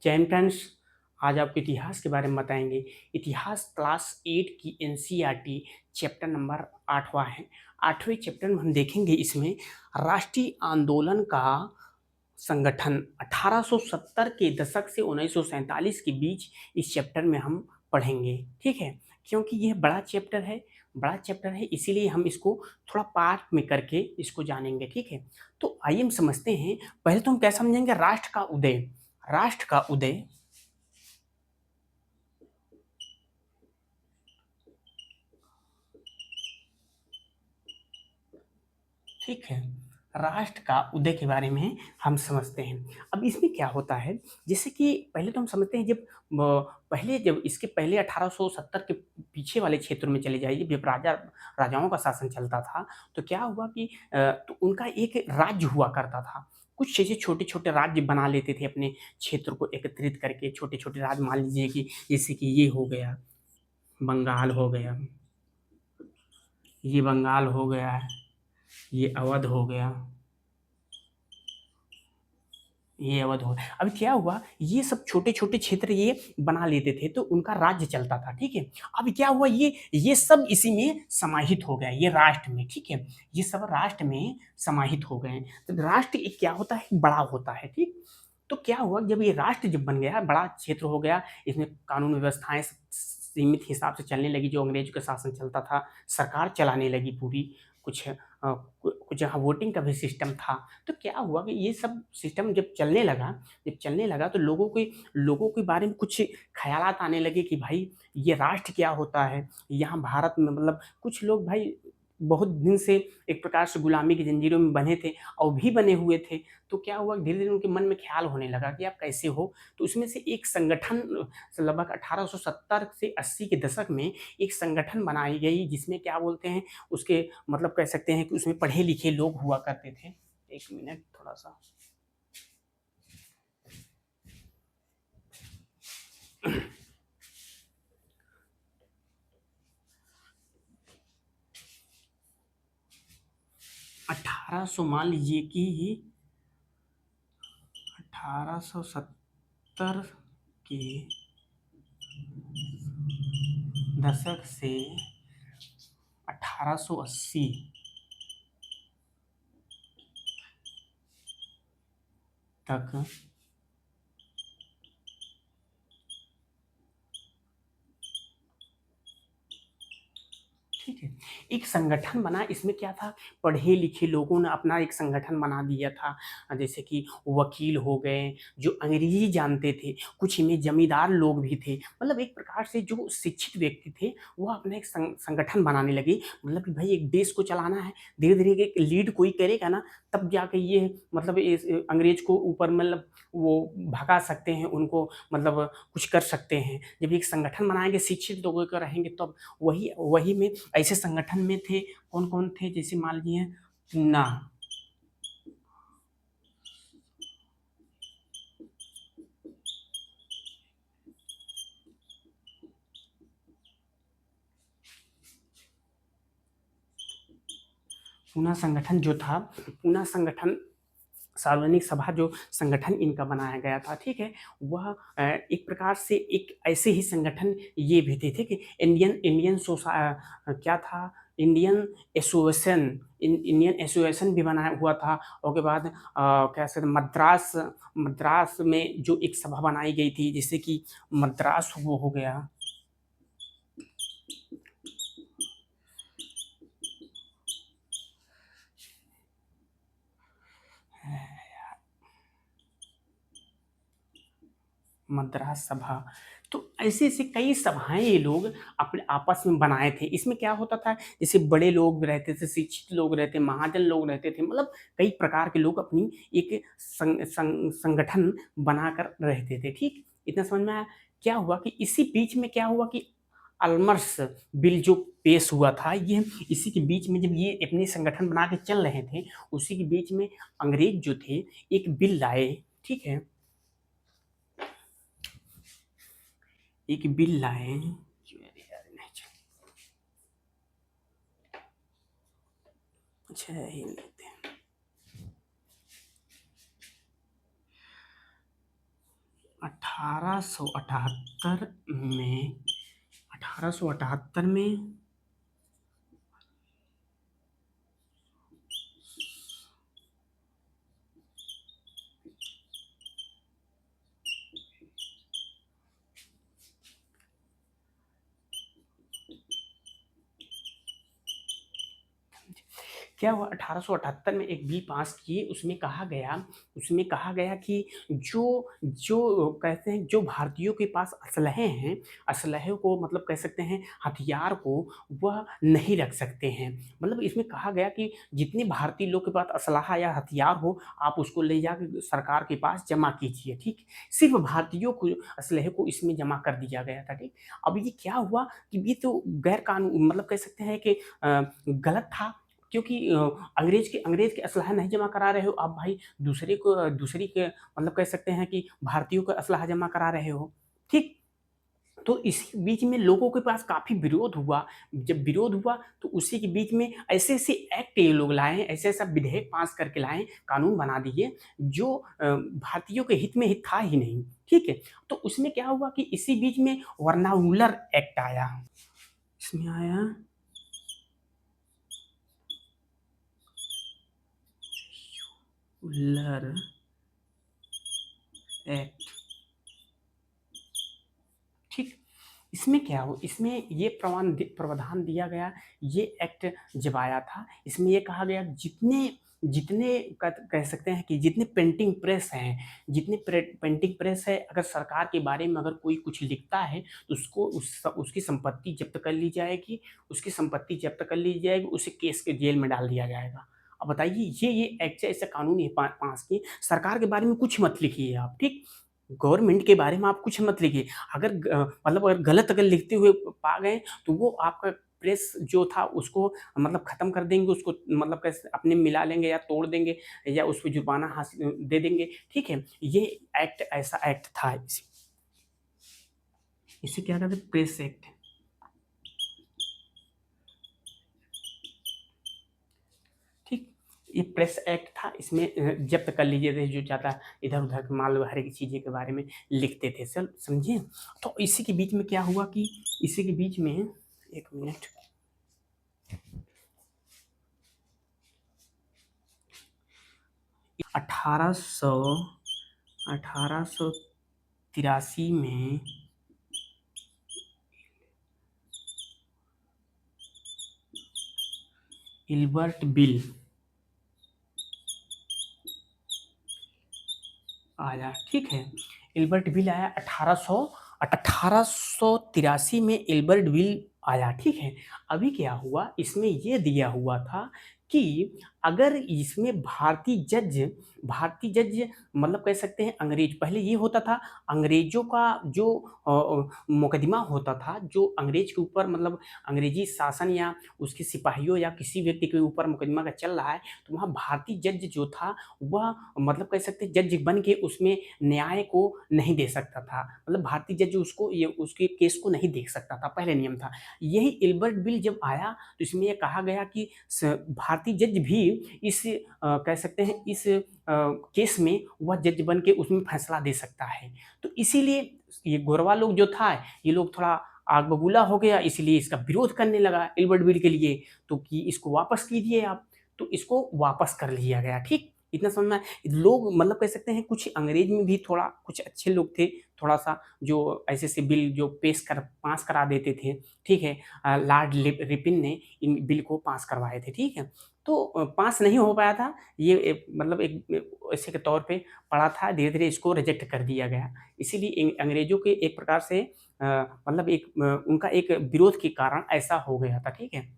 Champions. आज आपको इतिहास के बारे में बताएंगे। इतिहास क्लास 8 की एनसीईआरटी चैप्टर नंबर 8वां है। 8वें चैप्टर में हम देखेंगे इसमें राष्ट्रीय आंदोलन का संगठन 1870 के दशक से 1947 के बीच इस चैप्टर में हम पढ़ेंगे। ठीक है, क्योंकि यह बड़ा चैप्टर है इसीलिए हम इसको थोड़ा पार्ट में करके इसको जानेंगे। ठीक है, तो आइए हम समझते हैं। पहले तो हम क्या समझेंगे, राष्ट्र का उदय। ठीक है, राष्ट्र का उदय के बारे में हम समझते हैं। अब इसमें क्या होता है, जैसे कि पहले तो हम समझते हैं, जब इसके पहले 1870 के पीछे वाले क्षेत्रों में चले जाइए, जब राजाओं का शासन चलता था, तो क्या हुआ कि तो उनका एक राज्य हुआ करता था। कुछ ऐसे छोटे छोटे राज्य बना लेते थे अपने क्षेत्र को एकत्रित करके। छोटे छोटे राज्य, मान लीजिए कि जैसे कि ये हो गया बंगाल हो गया, ये बंगाल हो गया, ये अवध हो गया, ये अवध हो। अब क्या हुआ, ये सब छोटे छोटे क्षेत्र ये बना लेते थे तो उनका राज्य चलता था। ठीक है, अब क्या हुआ, ये सब इसी में समाहित हो गए, ये राष्ट्र में। ठीक है, ये सब राष्ट्र में समाहित हो गए। तो राष्ट्र एक क्या होता है, बड़ा होता है। ठीक, तो क्या हुआ, जब ये राष्ट्र जब बन गया, बड़ा क्षेत्र हो गया, इसमें कानून व्यवस्थाएं सीमित हिसाब से चलने लगी। जो अंग्रेज का शासन चलता था, सरकार चलाने लगी पूरी। कुछ कुछ जहाँ वोटिंग का भी सिस्टम था। तो क्या हुआ कि ये सब सिस्टम जब चलने लगा तो लोगों के बारे में कुछ ख्यालात आने लगे कि भाई ये राष्ट्र क्या होता है। यहाँ भारत में मतलब कुछ लोग भाई बहुत दिन से एक प्रकार से गुलामी की जंजीरों में बने थे और भी बने हुए थे। तो क्या हुआ, धीरे धीरे उनके मन में ख्याल होने लगा कि आप कैसे हो। तो उसमें से एक संगठन लगभग 1870 से 80 के दशक में एक संगठन बनाई गई, जिसमें क्या बोलते हैं, उसके मतलब कह सकते हैं कि उसमें पढ़े लिखे लोग हुआ करते थे। एक मिनट थोड़ा सा। 1800 मान लीजिए कि 1870 के दशक से 1880 तक ठीक है, एक संगठन बना। इसमें क्या था, पढ़े लिखे लोगों ने अपना एक संगठन बना दिया था। जैसे कि वकील हो गए जो अंग्रेजी जानते थे, कुछ इनमें जमींदार लोग भी थे। मतलब एक प्रकार से जो शिक्षित व्यक्ति थे वो अपना एक संगठन बनाने लगे। मतलब कि भाई एक देश को चलाना है, धीरे धीरे एक लीड कोई करेगा ना, तब जाके ये मतलब इस अंग्रेज को ऊपर मतलब वो भगा सकते हैं उनको, मतलब कुछ कर सकते हैं। जब एक संगठन बनाएंगे, शिक्षित लोगों का रहेंगे, तब वही वही में ऐसे संगठन में थे। कौन कौन थे, जैसे मान लीजिए पूना। पूना संगठन जो था, पूना संगठन सार्वजनिक सभा जो संगठन इनका बनाया गया था। ठीक है, वह एक प्रकार से एक ऐसे ही संगठन ये भी थे। ठीक है, इंडियन इंडियन क्या था, इंडियन एसोसिएशन, इंडियन एसोसिएशन भी बनाया हुआ था। और के बाद क्या कहते हैं, मद्रास मद्रास में जो एक सभा बनाई गई थी, जैसे कि मद्रास वो हो गया। मद्रास सभा। तो ऐसे ऐसे कई सभाएं ये लोग अपने आपस में बनाए थे। इसमें क्या होता था, जैसे बड़े लोग रहते थे, शिक्षित लोग रहते, महाजन लोग रहते थे, मतलब कई प्रकार के लोग अपनी एक संगठन बनाकर रहते थे। ठीक, इतना समझ में आया। क्या हुआ कि इसी बीच में क्या हुआ कि अल्मर्स बिल जो पेश हुआ था, ये इसी के बीच में जब ये अपने संगठन बना के चल रहे थे, उसी के बीच में अंग्रेज जो थे एक बिल लाए। ठीक है, एक बिल लाए। अच्छा ही लेते हैं। 1878 में 1878 में क्या हुआ, 1878 में एक बिल पास किए, उसमें कहा गया कि जो जो कहते हैं, जो भारतीयों के पास असलहे हैं, असलहे को मतलब कह सकते हैं हथियार को, वह नहीं रख सकते हैं। मतलब इसमें कहा गया कि जितने भारतीय लोग के पास असलहा या हथियार हो, आप उसको ले जाकर सरकार के पास जमा कीजिए, ठीक। सिर्फ भारतीयों को असलहे को इसमें जमा कर दिया गया था, ठीक। अब ये क्या हुआ कि ये तो गैर कानून मतलब कह सकते हैं कि गलत था, क्योंकि अंग्रेज के असलहा नहीं जमा करा रहे हो आप भाई, दूसरी के मतलब कह सकते हैं कि भारतीयों का असलहा जमा करा रहे हो, ठीक। तो इसी बीच में लोगों के पास काफ़ी विरोध हुआ। जब विरोध हुआ तो उसी के बीच में ऐसे-ऐसे एक्ट ये लोग लाए, ऐसा-ऐसा विधेयक पास करके लाए, कानून बना दिए जो भारतीयों के हित में ही था ही नहीं, ठीक है। तो उसमें क्या हुआ कि इसी बीच में वर्नाउलर एक्ट आया। इसमें आया उलर एक्ट, ठीक। इसमें क्या हो, इसमें ये प्रावधान दिया गया, ये एक्ट जब आया था, इसमें ये कहा गया जितने जितने कह सकते हैं कि जितने पेंटिंग प्रेस हैं, पेंटिंग प्रेस है, अगर सरकार के बारे में अगर कोई कुछ लिखता है तो उसकी संपत्ति जब्त कर ली जाएगी, उसे केस के जेल में डाल दिया जाएगा। अब बताइए, ये एक्ट ऐसा कानून ये पास किए, सरकार के बारे में कुछ मत लिखिए आप, ठीक। गवर्नमेंट के बारे में आप कुछ मत लिखिए। मतलब अगर गलत अगर लिखते हुए पा गए तो वो आपका प्रेस जो था उसको मतलब ख़त्म कर देंगे, उसको मतलब कैसे अपने मिला लेंगे या तोड़ देंगे या उस पे जुर्माना दे देंगे, ठीक है? ये एक्ट ऐसा एक्ट था। इसे क्या कहते हैं? प्रेस एक्ट, ठीक। ये प्रेस एक्ट था, इसमें जब्त कर लीजिए थे जो चाहता इधर-उधर के माल हर एक चीज़ें के बारे में लिखते थे, समझे? तो इसी के बीच में क्या हुआ कि इसी के बीच में 1 मिनट 1800 1883 में इल्बर्ट बिल आया, ठीक है। इल्बर्ट बिल आया 1883 में इल्बर्ट बिल आया, ठीक है। अभी क्या हुआ, इसमें ये दिया हुआ था कि अगर इसमें भारतीय जज मतलब कह सकते हैं अंग्रेज, पहले ये होता था अंग्रेजों का जो मुकदमा होता था, जो अंग्रेज के ऊपर मतलब अंग्रेजी शासन या उसके सिपाहियों या किसी व्यक्ति के ऊपर मुकदमा का चल रहा है, तो वहाँ भारतीय जज जो था वह मतलब कह सकते हैं जज बन के उसमें न्याय को नहीं दे सकता था। मतलब भारतीय जज उसको ये उसके केस को नहीं देख सकता था, पहले नियम था। यही इल्बर्ट बिल जब आया तो इसमें ये कहा गया कि भारतीय जज भी कह सकते हैं इस केस में वह जज बन के उसमें फैसला दे सकता है। तो इसीलिए ये गोरवा लोग जो था, ये लोग थोड़ा आग बबूला हो गया, इसलिए इसका विरोध करने लगा इल्बर्ट बिल के लिए, तो कि इसको वापस कीजिए आप। तो इसको वापस कर लिया गया, ठीक। इतना समझ में आया? लोग मतलब कह सकते हैं कुछ अंग्रेज में भी थोड़ा कुछ अच्छे लोग थे, थोड़ा-सा जो ऐसे-ऐसे बिल जो पास करा देते थे, ठीक है? लॉर्ड रिपन ने इन बिल को पास करवाए थे, ठीक है? तो पास नहीं हो पाया था, ये मतलब एक ऐसे के तौर पे पड़ा था, धीरे-धीरे इसको रिजेक्ट कर दिया गया। इसीलिए अंग्रेजों के एक प्रकार से मतलब उनका एक विरोध के कारण ऐसा हो गया था, ठीक है?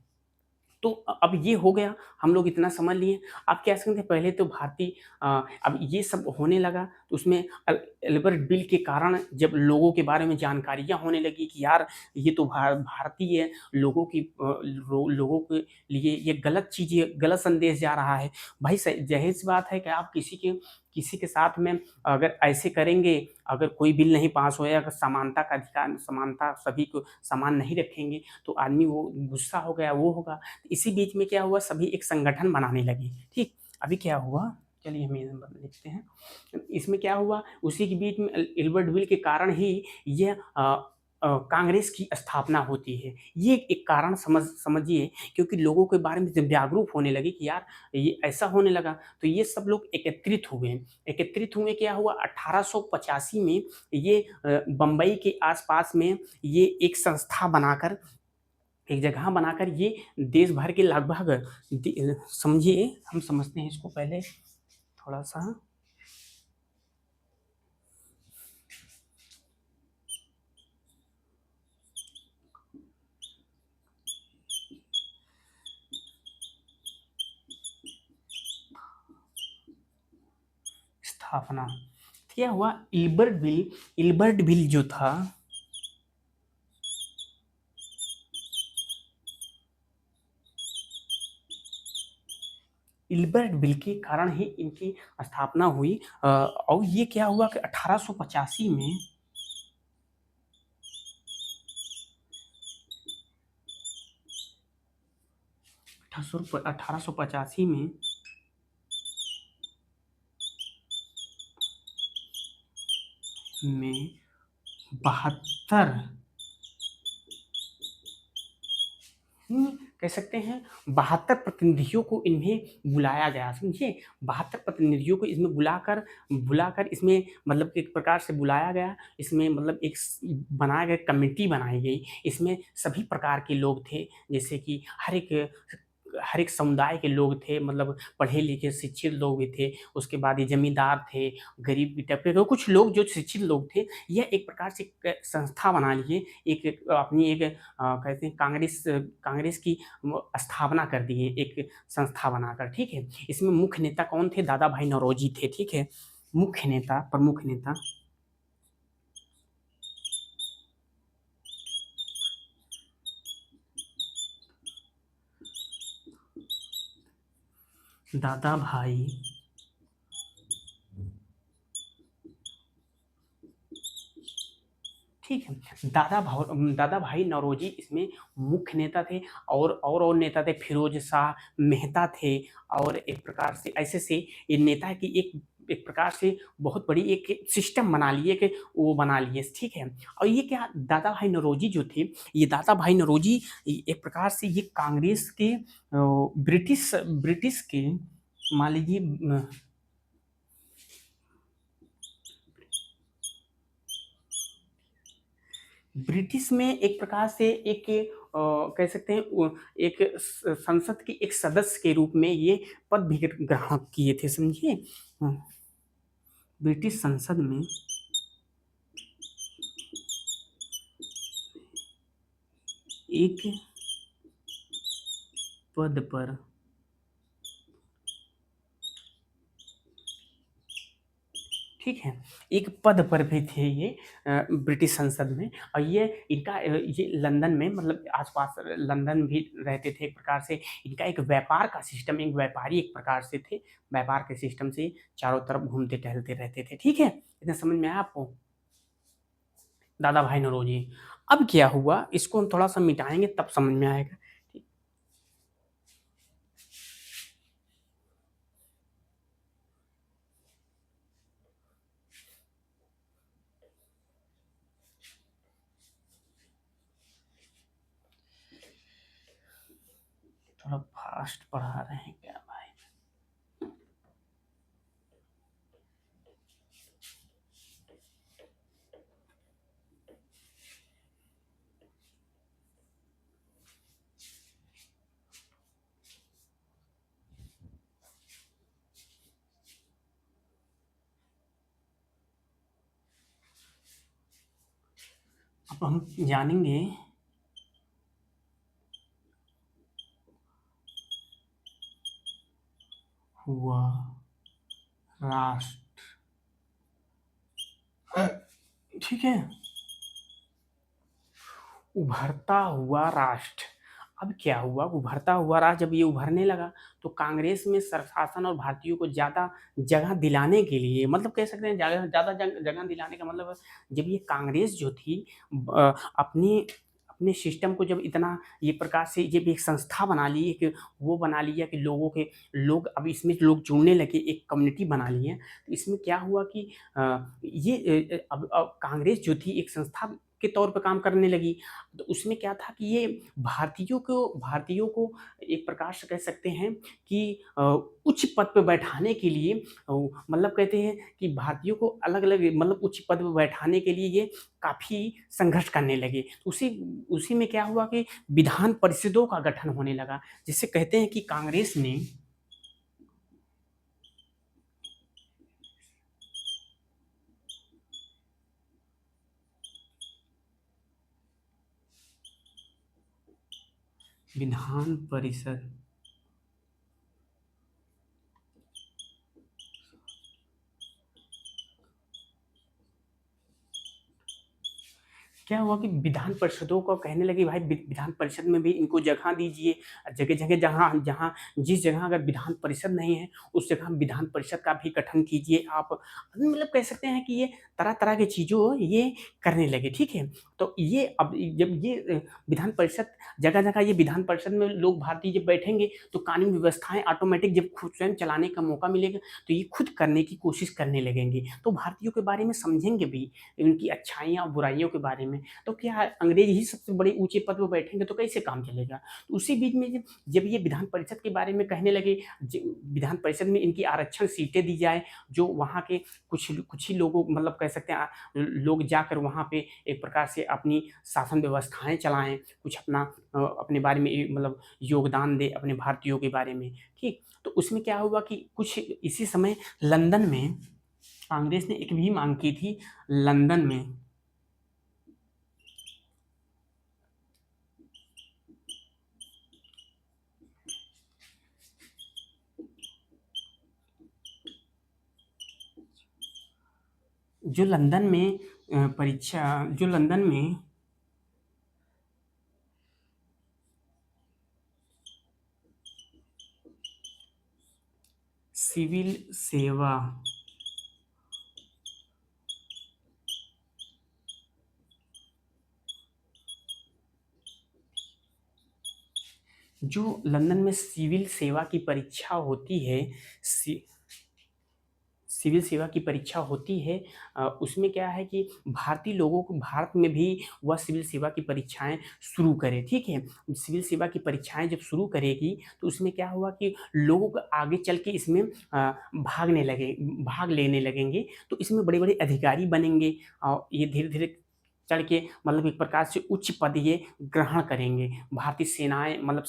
तो अब ये हो गया, हम लोग इतना समझ लिए। अब क्या समझे, पहले तो अब ये सब होने लगा तो उसमें एल्बर्ट बिल के कारण जब लोगों के बारे में जानकारियाँ होने लगी कि यार ये तो भारतीय लोगों की लोगों के लिए ये गलत चीज़ें, गलत संदेश जा रहा है। भाई ज़ाहिर-सी बात है कि आप किसी के साथ में अगर ऐसे करेंगे, अगर कोई बिल नहीं पास होया, अगर समानता का अधिकार, समानता सभी को समान नहीं रखेंगे, तो आदमी वो गुस्सा हो गया, वो होगा। इसी बीच में क्या हुआ, सभी एक संगठन बनाने लगे, ठीक। अभी क्या हुआ चलिए हम ये नंबर लिखते हैं। इसमें क्या हुआ, उसी के बीच में इल्बर्ट बिल के कारण ही यह कांग्रेस की स्थापना होती है। ये एक कारण समझिए, क्योंकि लोगों के बारे में जब जागरूक होने लगे कि यार ये ऐसा होने लगा, तो ये सब लोग एकत्रित हुए। एकत्रित हुए, क्या हुआ 1885 में ये बम्बई के आसपास में ये एक संस्था बनाकर, एक जगह बनाकर ये देश भर के लगभग समझिए, हम समझते हैं इसको पहले थोड़ा सा। स्थापना क्या हुआ, इल्बर्ट बिल जो था, इल्बर्ट बिल के कारण ही इनकी स्थापना हुई। और ये क्या हुआ कि 1885 में 1885 में 72 कह सकते हैं 72 प्रतिनिधियों को इन्हें बुलाया गया, समझिए 72 प्रतिनिधियों को इसमें बुलाकर बुलाकर इसमें मतलब एक प्रकार से बुलाया गया। इसमें मतलब एक बनाया गया, कमेटी बनाई गई। इसमें सभी प्रकार के लोग थे, जैसे कि हर एक समुदाय के लोग थे, मतलब पढ़े लिखे शिक्षित लोग भी थे। उसके बाद ये जमींदार थे, गरीब भी टपके के कुछ लोग जो शिक्षित लोग थे। यह एक प्रकार से एक संस्था बना लिए, एक अपनी एक कहते हैं कांग्रेस की स्थापना कर दिए एक संस्था बनाकर, ठीक है। इसमें मुख्य नेता कौन थे, दादा भाई नौरोजी थे, ठीक है। मुख्य नेता, प्रमुख नेता दादा भाई ठीक है। दादा भाई नौरोजी इसमें मुख्य नेता थे। और नेता थे, फिरोज शाह मेहता थे। और एक प्रकार से ऐसे से ये नेता की एक प्रकार से बहुत बड़ी एक सिस्टम बना लिए, कि वो बना लिए, ठीक है। और ये क्या, दादा भाई नौरोजी जो थे, ये दादा भाई नौरोजी एक प्रकार से ये कांग्रेस के ब्रिटिश के मान लीजिए ब्रिटिश में एक प्रकार से एक कह सकते हैं एक संसद के एक सदस्य के रूप में ये पद भी ग्रहण किए थे, समझिए। ब्रिटिश संसद में एक पद पर ठीक है, एक पद पर भी थे ये ब्रिटिश संसद में। और ये इनका ये लंदन में, मतलब आसपास लंदन भी रहते थे। एक प्रकार से इनका एक व्यापार का सिस्टम, एक व्यापारी एक प्रकार से थे। व्यापार के सिस्टम से चारों तरफ घूमते टहलते रहते थे, ठीक है। इतना समझ में आया आपको, दादा भाई नौरोजी। अब क्या हुआ, इसको हम थोड़ा सा मिटाएंगे तब समझ में आएगा। थोड़ा फास्ट पढ़ा रहे हैं क्या भाई? अब हम जानेंगे हुआ राष्ट्र, ठीक है। उभरता हुआ राष्ट्र। अब क्या हुआ, उभरता हुआ राष्ट्र जब ये उभरने लगा, तो कांग्रेस में शासन और भारतीयों को ज्यादा जगह दिलाने के लिए, मतलब कह सकते हैं ज्यादा जगह दिलाने का मतलब, जब ये कांग्रेस जो थी अपनी अपने सिस्टम को जब इतना ये प्रकार से जब एक संस्था बना ली है कि वो बना लिया कि लोग अब इसमें लोग जुड़ने लगे, एक कम्युनिटी बना ली है। तो इसमें क्या हुआ कि अब कांग्रेस जो थी एक संस्था के तौर पे काम करने लगी। तो उसमें क्या था कि ये भारतीयों को एक प्रकार से कह सकते हैं कि उच्च पद पे बैठाने के लिए मतलब कहते हैं कि भारतीयों को अलग-अलग मतलब उच्च पद पे बैठाने के लिए ये काफ़ी संघर्ष करने लगे। उसी उसी में क्या हुआ कि विधान परिषदों का गठन होने लगा, जिसे कहते हैं कि कांग्रेस ने विधान परिषद क्या हुआ कि विधान परिषदों को कहने लगे भाई विधान परिषद में भी इनको जगह दीजिए। जगह-जगह जहाँ जहाँ जिस जगह अगर विधान परिषद नहीं है, उस जगह विधान परिषद का भी गठन कीजिए आप। मतलब कह सकते हैं कि ये तरह-तरह की चीज़ों ये करने लगे, ठीक है? तो ये अब जब ये विधान परिषद जगह-जगह ये विधान परिषद में लोग भारतीय जब बैठेंगे, तो कानून व्यवस्थाएँ ऑटोमेटिक जब खुद स्वयं चलाने का मौका मिलेगा, तो ये खुद करने की कोशिश करने लगेंगे। तो भारतीयों के बारे में समझेंगे भी, इनकी अच्छाइयाँ और बुराइयों के बारे में। तो क्या है, अंग्रेज ही सबसे बड़े ऊँचे पद पे बैठेंगे तो कैसे काम चलेगा? तो उसी बीच में जब जब ये विधान परिषद के बारे में कहने लगे, ज विधान परिषद में इनकी आरक्षण सीटें दी जाए, जो वहाँ के कुछ ही लोगों मतलब कह सकते हैं लोग जाकर वहाँ पे एक प्रकार से अपनी शासन व्यवस्थाएँ चलाएँ, कुछ अपना अपने बारे में मतलब योगदान दें अपने भारतीयों के बारे में, ठीक? तो उसमें क्या हुआ कि कुछ इसी समय लंदन में कांग्रेस ने एक भी माँग की थी लंदन में जो लंदन में परीक्षा जो लंदन में सिविल सेवा जो लंदन में सिविल सेवा की परीक्षा होती है सि सिविल सेवा की परीक्षा होती है उसमें क्या है कि भारतीय लोगों को भारत में भी वह सिविल सेवा की परीक्षाएँ शुरू करे, ठीक है? सिविल सेवा की परीक्षाएँ जब शुरू करेगी, तो उसमें क्या हुआ कि लोगों को आगे चल के इसमें भाग लेने लगेंगे, तो इसमें बड़े-बड़े अधिकारी बनेंगे और ये धीरे-धीरे चढ़ के मतलब एक प्रकार से उच्च पद ये ग्रहण करेंगे। भारतीय सेनाएँ मतलब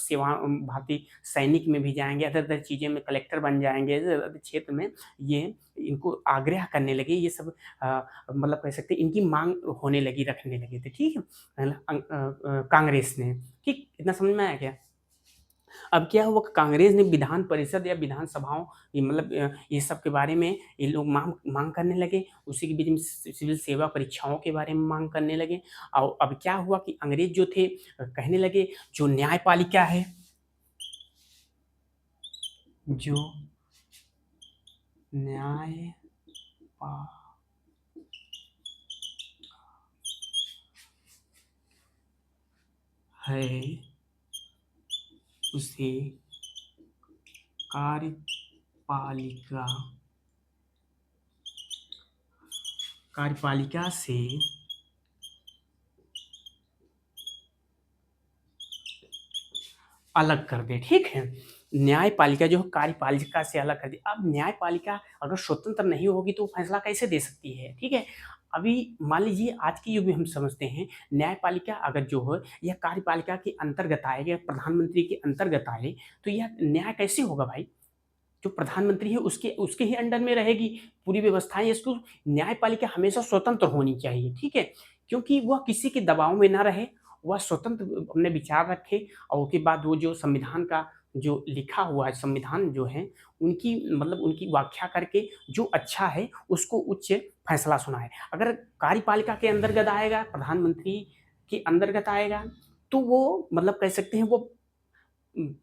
भारतीय सैनिक में भी जाएँगे, अदर-अदर चीज़ें में कलेक्टर बन जाएँगे, अदर-अदर क्षेत्र में ये इनको आग्रह करने लगे, ये सब मतलब कह सकते हैं इनकी माँग होने लगी, रखने लगे थे, ठीक है? कांग्रेस ने, ठीक? इतना समझ में आया क्या? अब क्या हुआ कि कांग्रेस ने विधान परिषद या विधानसभाओं ये मतलब ये सब के बारे में ये लोग माँग माँग करने लगे। उसी के बीच में सिविल सेवा परीक्षाओं के बारे में माँग करने लगे और अब क्या हुआ कि अंग्रेज जो थे कहने लगे जो न्यायपालिका है, जो न्यायपा है उसे कार्यपालिका कार्यपालिका से अलग कर दें, ठीक है? न्यायपालिका जो है कार्यपालिका से अलग कर दी। अब न्यायपालिका अगर स्वतंत्र नहीं होगी तो फैसला कैसे दे सकती है, ठीक है? अभी मान लीजिए आज के युग में हम समझते हैं न्यायपालिका अगर जो है यह कार्यपालिका के अंतर्गत आएगा, प्रधानमंत्री के अंतर्गत आए, तो यह न्याय कैसे होगा भाई? जो प्रधानमंत्री है उसके उसके ही अंडर में रहेगी पूरी व्यवस्थाएँ इसको न्यायपालिका हमेशा स्वतंत्र होनी चाहिए, ठीक है? क्योंकि वह किसी के दबाव में ना रहे, वह स्वतंत्र अपने विचार रखे और उसके बाद वो जो संविधान का जो लिखा हुआ है संविधान जो है, उनकी मतलब उनकी व्याख्या करके जो अच्छा है उसको उच्च फैसला सुनाए। अगर कार्यपालिका के अंतर्गत आएगा, प्रधानमंत्री के अंतर्गत आएगा, तो वो मतलब कह सकते हैं वो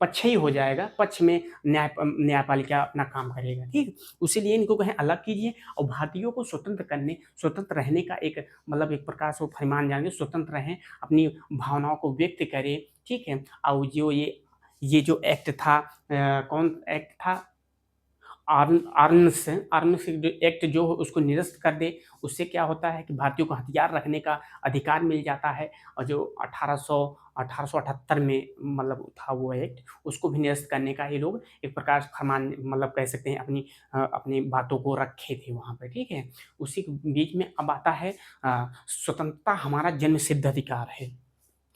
पक्ष ही हो जाएगा, पक्ष में न्यायपालिका अपना काम करेगा, ठीक। इसीलिए इनको कहें अलग कीजिए और भारतीयों को स्वतंत्र रहने का एक मतलब एक प्रकार से वो फरमान जानेंगे, स्वतंत्र रहें, अपनी भावनाओं को व्यक्त करें, ठीक है। और जो ये जो एक्ट था, कौन एक्ट था, आर्म्स एक्ट जो उसको निरस्त कर दे, उससे क्या होता है कि भारतीयों को हथियार रखने का अधिकार मिल जाता है। और जो 1878 में मतलब था वो एक्ट, उसको भी निरस्त करने का ये लोग एक प्रकार से फरमान मतलब कह सकते हैं अपनी बातों को रखे थे वहाँ पे, ठीक है। उसी के बीच में अब आता है स्वतंत्रता हमारा जन्म सिद्ध अधिकार है,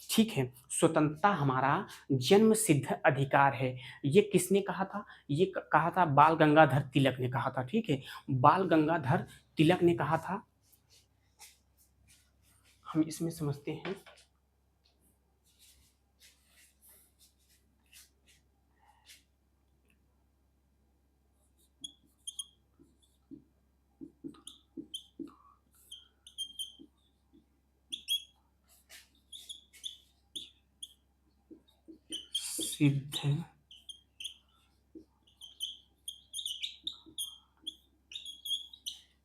ठीक है। स्वतंत्रता हमारा जन्म सिद्ध अधिकार है। ये किसने कहा था? ये कहा था बाल गंगाधर तिलक ने कहा था, ठीक है। बाल गंगाधर तिलक ने कहा था। हम इसमें समझते हैं सिद्ध,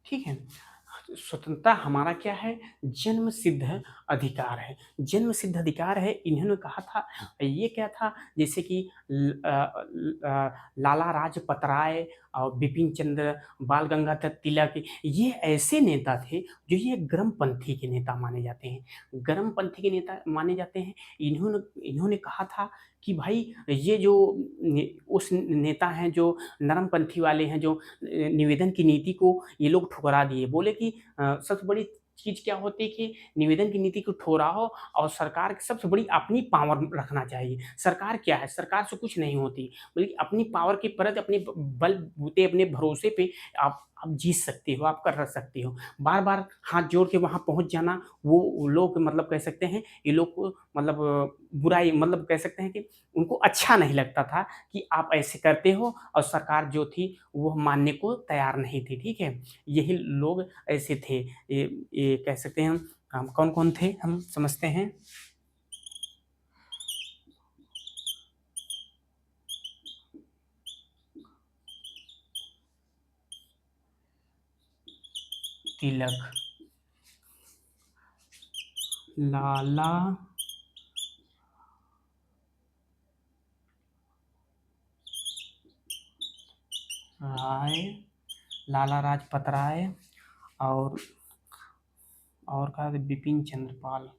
ठीक है। स्वतंत्रता हमारा क्या है? जन्म सिद्ध अधिकार है। जन्म सिद्ध अधिकार है, इन्होंने कहा था। ये क्या था? जैसे कि लाला लाजपत राय और बिपिन चंद्र, बाल गंगाधर तिलक, ये ऐसे नेता थे जो ये गर्मपंथी के नेता माने जाते हैं। गर्मपंथी के नेता माने जाते हैं। इन्होंने इन्होंने कहा था कि भाई ये जो उस नेता हैं जो नरमपंथी वाले हैं, जो निवेदन की नीति को ये लोग ठुकरा दिए। बोले कि सबसे बड़ी चीज़ क्या होती है कि निवेदन की नीति को ठुकराओ और सरकार की सबसे बड़ी अपनी पावर रखना चाहिए। सरकार क्या है? सरकार से कुछ नहीं होती, बल्कि अपनी पावर की परत अपने बलबूते, अपने भरोसे पे आप जीत सकते हो, आप कर सकते हो। बार-बार हाथ जोड़ के वहाँ पहुँच जाना, वो लोग मतलब कह सकते हैं, ये लोग को मतलब बुराई मतलब कह सकते हैं कि उनको अच्छा नहीं लगता था कि आप ऐसे करते हो, और सरकार जो थी वो मानने को तैयार नहीं थी, ठीक है। यही लोग ऐसे थे। ये कह सकते हैं हम कौन-कौन थे हम समझते हैं। तिलक, लाला राय, लाला लाजपत राय और कहा बिपिन चंद्र पाल।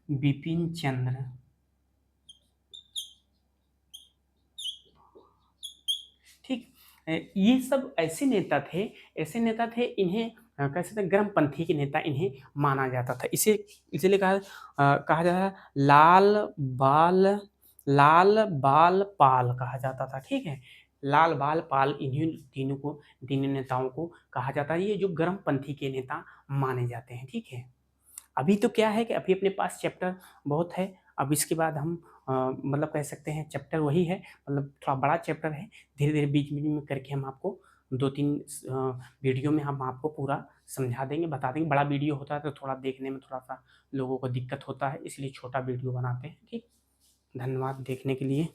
बिपिन चंद्र, ठीक। ये सब ऐसे नेता थे इन्हें कह सकते हैं गर्मपंथी के नेता इन्हें माना जाता था। इसे इसीलिए कहा जाता है बाल लाल बाल पाल कहा जाता था, ठीक है। लाल बाल पाल इन्हीं तीनों नेताओं को कहा जाता है, ये जो गर्मपंथी के नेता माने जाते हैं, ठीक है। अभी तो क्या है कि अभी अपने पास चैप्टर बहुत है। अब इसके बाद हम मतलब कह सकते हैं चैप्टर वही है, मतलब थोड़ा बड़ा चैप्टर है। धीरे-धीरे बीच-बीच में करके हम आपको 2-3 वीडियो में हम आपको पूरा समझा देंगे, बता देंगे। बड़ा वीडियो होता है तो थोड़ा देखने में थोड़ा-सा लोगों को दिक्कत होता है, इसलिए छोटा वीडियो बनाते हैं, ठीक। धन्यवाद देखने के लिए।